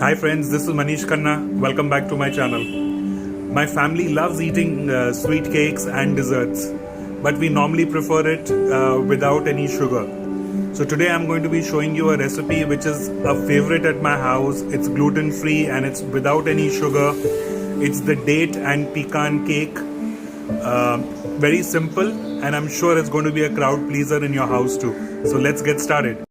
Hi friends, this is Manish Khanna. Welcome back to my channel. My family loves eating sweet cakes and desserts, but we normally prefer it without any sugar. So today I'm going to be showing you a recipe which is a favorite at my house. It's gluten free and it's without any sugar. It's the date and pecan cake. Very simple, and I'm sure it's going to be a crowd pleaser in your house too. So let's get started.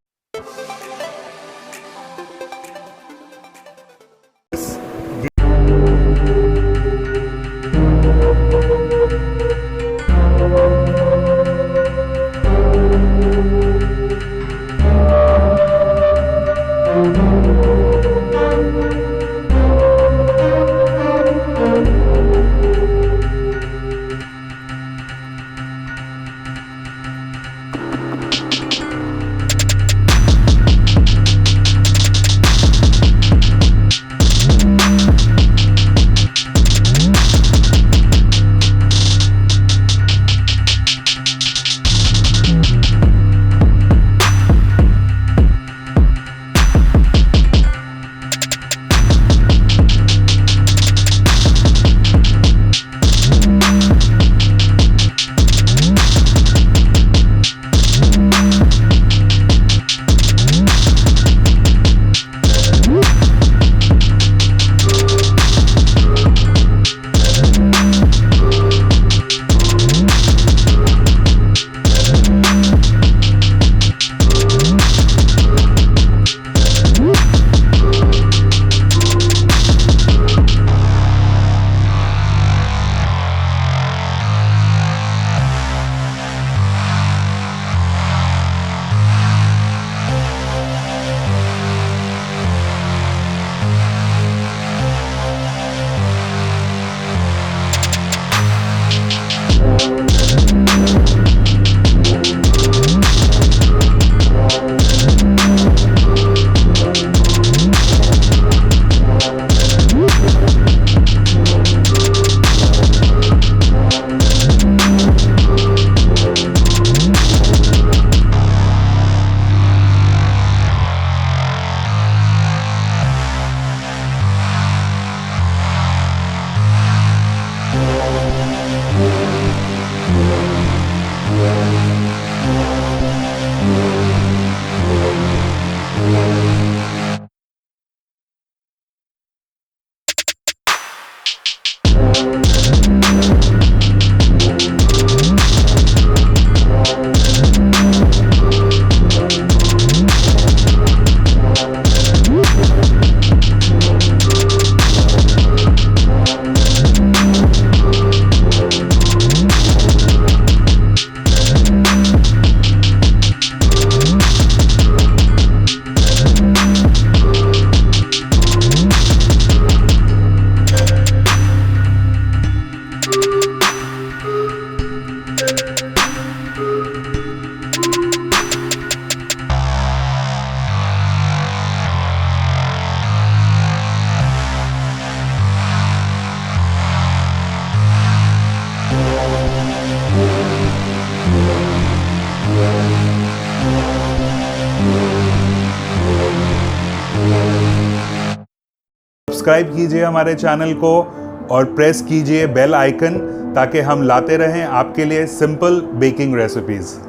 Subscribe कीजिए हमारे channel को और press कीजिए bell icon ताकि हम लाते रहें आपके लिए सिंपल बेकिंग रेसिपीज़।